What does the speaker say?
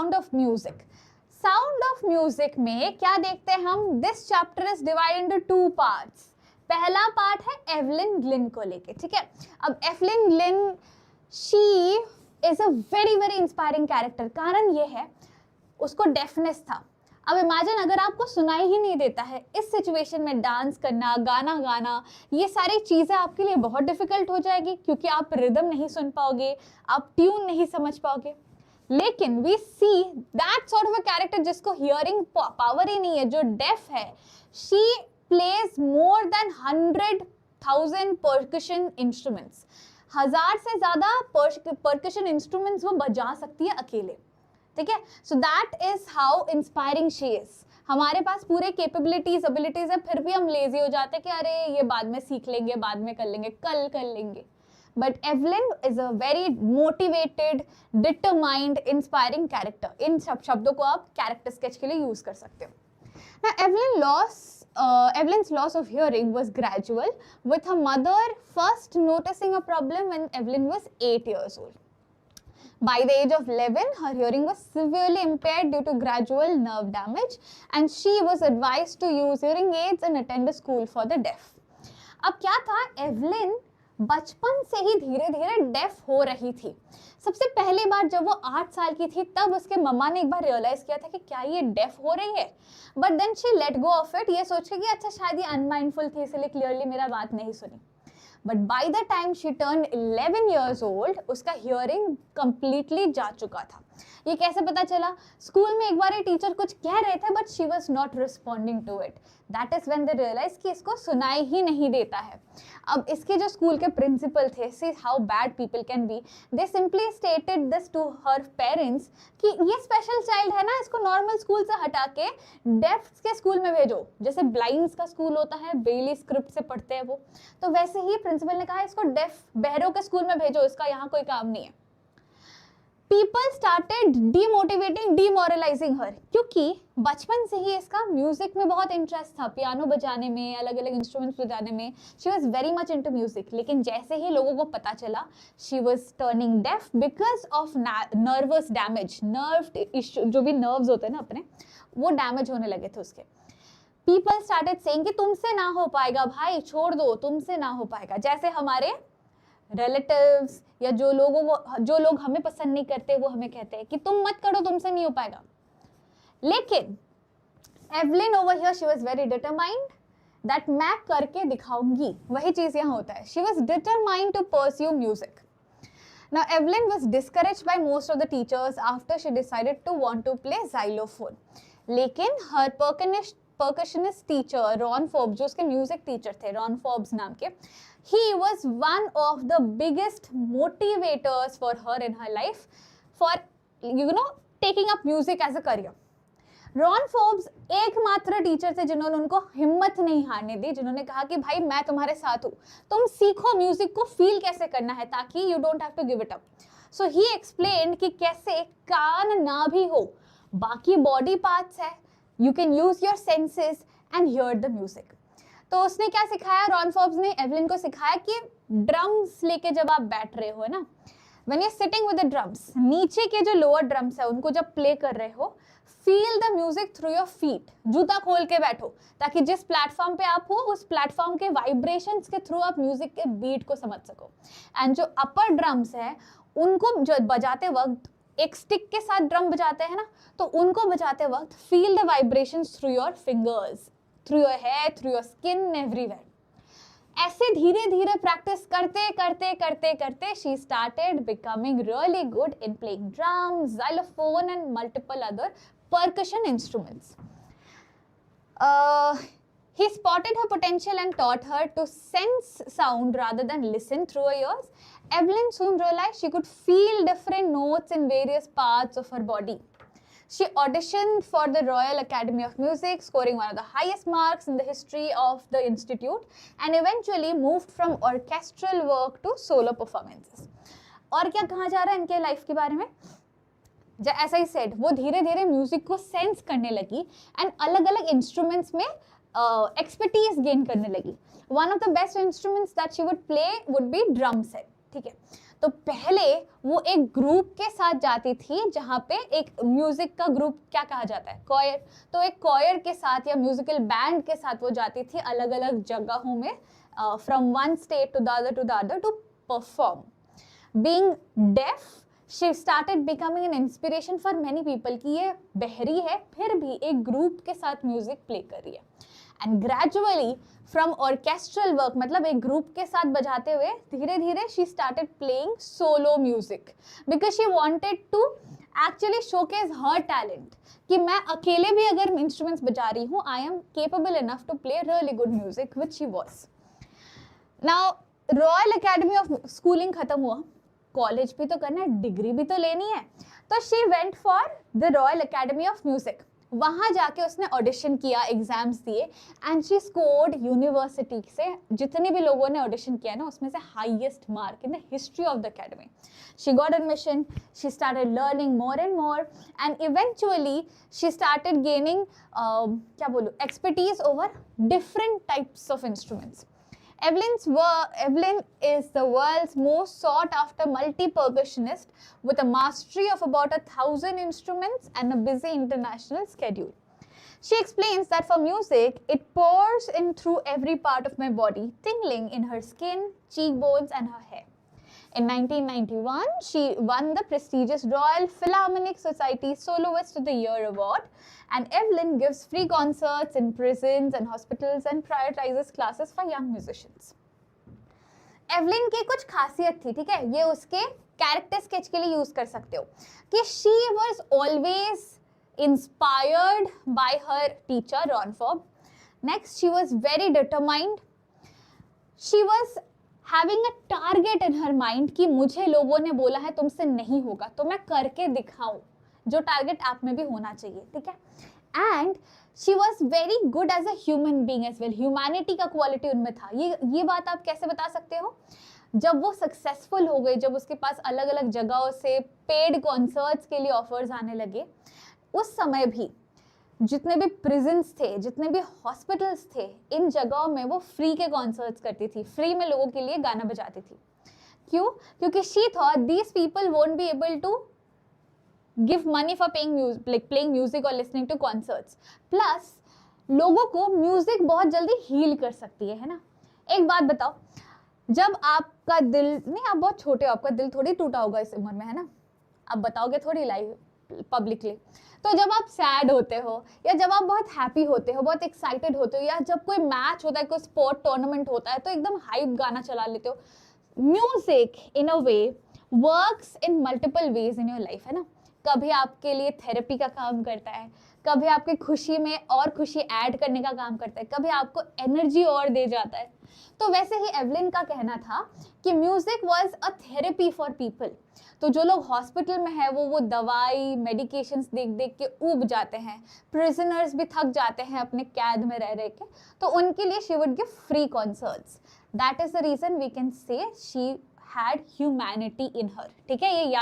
Sound of music. Sound of music में क्या देखते हैं हम? This chapter is divided into 2 parts. पहला पार्ट है एवलिन ग्लिन को लेके, ठीक है। अब Evelyn Glennie she is a very very inspiring character. कारण ये है उसको डेफनेस था। अब इमेजिन अगर आपको सुनाई ही नहीं देता है, इस सिचुएशन में डांस करना, गाना गाना, ये सारी चीज़ें आपके लिए बहुत डिफिकल्ट हो जाएगी क्योंकि आप रिदम नहीं सुन पाओगे, आप ट्यून नहीं समझ पाओगे। लेकिन we see that sort of a character जिसको हियरिंग पावर ही नहीं है, जो डेफ है, she plays more than 100,000 percussion instruments. 1000 से ज़्यादा परकशन इंस्ट्रूमेंट्स वो बजा सकती है अकेले, ठीक है। So that is how inspiring she is. हमारे पास पूरे कैपेबिलिटीज एबिलिटीज है, फिर भी हम लेजी हो जाते हैं कि अरे ये बाद में सीख लेंगे, बाद में कर लेंगे, कल कर लेंगे। But Evelyn is a very motivated, determined, inspiring character. इन सब शब्दों को आप कैरेक्टर स्केच के लिए यूज कर सकते हो। Now, Evelyn's loss of hearing was gradual, with her mother first noticing a problem when Evelyn was 8 years old. By the age of 11, her hearing was severely impaired due to gradual nerve damage, and she was advised to use hearing aids and attend a school for the deaf. अब क्या था, Evelyn बचपन से ही धीरे धीरे def हो रही थी। सबसे पहली बार जब वो 8 साल की थी तब उसके मम्मा ने एक बार रियलाइज किया था कि क्या ये डेफ हो रही है, but then she let go of it, ये सोच के कि अच्छा शायद ये अनमाइंडफुल थी इसलिए क्लियरली मेरा बात नहीं सुनी। But by the time she turn 11 years old, उसका हियरिंग कंप्लीटली जा चुका था। ये कैसे पता चला? स्कूल में एक बार ये टीचर कुछ कह रहे थे but she was not responding to it. That is when they realize कि इसको सुनाई ही नहीं देता है। अब इसके जो स्कूल के प्रिंसिपल थे, see how bad people can be, they simply stated this to her parents कि ये स्पेशल चाइल्ड है ना, इसको नॉर्मल स्कूल से हटा के डेफ के स्कूल में भेजो। जैसे ब्लाइंड्स का स्कूल होता है, बेली स्क्रिप्ट से पढ़ते हैं वो, तो वैसे ही प्रिंसिपल ने कहा इसको डेफ बहरों के स्कूल में भेजो, इसका यहाँ कोई काम नहीं है। People started demotivating, demoralizing her, क्योंकि बचपन से ही इसका म्यूजिक में बहुत इंटरेस्ट था, पियानो बजाने में, अलग अलग इंस्ट्रूमेंट्स बजाने में। She was very much into music. लेकिन जैसे ही लोगों को पता चला she was turning deaf because of nervous damage, nerve issue, जो भी नर्व्स होते हैं ना अपने, वो डैमेज होने लगे थे उसके। पीपल स्टार्टेड सेइंग कि तुमसे ना हो पाएगा भाई, छोड़ दो, तुमसे ना हो पाएगा। जैसे हमारे रिलेटिव्स या जो लोग हमें पसंद नहीं करते वो हमें कहते हैं कि तुम मत करो, तुमसे नहीं हो पाएगा। लेकिन Evelyn over here she was very determined that मैं करके दिखाऊंगी। वही चीज यहाँ होता है, she was determined to pursue music. Now Evelyn was discouraged by most of the teachers after she decided to want to play xylophone. लेकिन her percussionist teacher Ron Forbes, जो उसके म्यूजिक टीचर थे, रॉन फोर्ब्स नाम के, he was one of the biggest motivators for her in her life for taking up music as a career. Ron Forbes एकमात्र teacher थे जिन्होंने उनको हिम्मत नहीं हारने दी, जिन्होंने कहा कि भाई मैं तुम्हारे साथ हूँ, तुम सीखो म्यूजिक को फील कैसे करना है ताकि you don't have to give it up. So he explained कि कैसे कान ना भी हो, बाकी बॉडी पार्ट्स है, you can use your senses and hear the music. तो उसने क्या सिखाया, रॉन फोर्ब्स ने एवलिन को सिखाया कि ड्रम्स लेके जब आप बैठ रहे हो ना, when you sitting with the drums, नीचे के जो लोअर ड्रम्स है उनको जब प्ले कर रहे हो, feel the music through your feet. जूता खोल के बैठो ताकि जिस प्लेटफॉर्म पे आप हो उस प्लेटफॉर्म के वाइब्रेशंस के थ्रू आप म्यूजिक के बीट को समझ सको। एंड जो अपर ड्रम्स है उनको जो बजाते वक्त, एक स्टिक के साथ ड्रम बजाते हैं ना, तो उनको बजाते वक्त feel the vibrations through your fingers, through your hair, through your skin, everywhere. ऐसे धीरे धीरे प्रैक्टिस करते करते करते करते she started becoming really good in playing drums, xylophone and multiple other percussion instruments. He spotted her potential and taught her to sense sound rather than listen through her ears. Evelyn soon realized she could feel different notes in various parts of her body. She auditioned for the Royal Academy of Music, scoring one of the highest marks in the history of the institute, and eventually moved from orchestral work to solo performances. और क्या कहा जा रहा है इनके life के बारे में? ऐसा ही सेड, वो धीरे धीरे म्यूजिक को सेंस करने लगी एंड अलग अलग इंस्ट्रूमेंट्स में एक्सपर्टीज गेन करने लगी। One of the best instruments that she would play would be drum set, ठीक है। तो पहले वो एक ग्रुप के साथ जाती थी, जहाँ पे एक म्यूजिक का ग्रुप क्या कहा जाता है, कॉयर, तो एक कॉयर के साथ या म्यूजिकल बैंड के साथ वो जाती थी अलग अलग जगहों में, from one state to the other to perform. Being deaf, she started becoming an inspiration for many people, कि ये बहरी है फिर भी एक ग्रुप के साथ म्यूजिक प्ले कर रही है. And gradually from orchestral work, मतलब एक ग्रुप के साथ बजाते हुए धीरे धीरे she started playing solo music because she wanted to actually showcase her talent, कि मैं अकेले भी अगर इंस्ट्रूमेंट्स बजा रही हूँ, I am capable enough to play really good music, which she was. Now royal academy of schooling खत्म हुआ, कॉलेज भी तो करना है, डिग्री भी तो लेनी है, तो she went for the royal academy of music. वहाँ जाके उसने ऑडिशन किया, एग्जाम्स दिए, एंड शी स्कोर्ड यूनिवर्सिटी से जितने भी लोगों ने ऑडिशन किया ना उसमें से highest mark in the history of the academy. She got admission, she started learning more and more, and eventually she started gaining क्या बोलूँ, expertise over different types of instruments. Evelyn is the world's most sought after multi-percussionist with a mastery of about 1,000 instruments and a busy international schedule. She explains that for music, it pours in through every part of my body, tingling in her skin, cheekbones and her hair. In 1991, she won the prestigious Royal Philharmonic Society Soloist of the Year award, and Evelyn gives free concerts in prisons and hospitals and prioritizes classes for young musicians. Evelyn की कुछ खासियत थी, ठीक है, ये उसके character sketch के लिए यूज कर सकते हो, कि she was always inspired by her teacher Ron Fobb. Next, she was very determined. She was having a target in her mind कि मुझे लोगों ने बोला है तुमसे नहीं होगा तो मैं करके दिखाऊं, जो टारगेट आप में भी होना चाहिए, ठीक है. And she was very good as a human being as well, humanity का क्वालिटी उनमें था. ये बात आप कैसे बता सकते हो, जब वो सक्सेसफुल हो गई, जब उसके पास अलग अलग जगहों से पेड कॉन्सर्ट्स के लिए ऑफर्स आने लगे, उस समय भी जितने भी प्रिजन्स थे, जितने भी हॉस्पिटल्स थे, इन जगहों में वो फ्री के कॉन्सर्ट्स करती थी, फ्री में लोगों के लिए गाना बजाती थी. क्यों? क्योंकि she thought these people won't be able to give money for playing music और लिसनिंग टू कॉन्सर्ट्स. प्लस लोगों को म्यूजिक बहुत जल्दी हील कर सकती है ना. एक बात बताओ, जब आपका दिल, नहीं आप बहुत छोटे हो, आपका दिल थोड़ी टूटा होगा इस उम्र में, है ना, आप बताओगे थोड़ी लाइव पब्लिकली. तो जब आप सैड होते हो या जब आप बहुत हैप्पी होते हो, बहुत एक्साइटेड होते हो, या जब कोई मैच होता है, कोई स्पोर्ट टूर्नामेंट होता है, तो एकदम हाइप गाना चला लेते हो. Music in a way works in multiple ways in your life, है ना. कभी आपके लिए थेरेपी का काम करता है, कभी आपकी खुशी में और खुशी ऐड करने का काम करता है, कभी आपको एनर्जी और दे जाता है. तो वैसे ही एवलिन का कहना था कि music was a therapy for people. तो जो लोग हॉस्पिटल में है वो दवाई मेडिकेशंस देख देख के ऊब जाते हैं, प्रिजनर्स भी थक जाते हैं अपने कैद में रह के, तो उनके लिए she would give free concerts. That is the reason we can say she had humanity in her. ठीक है, ये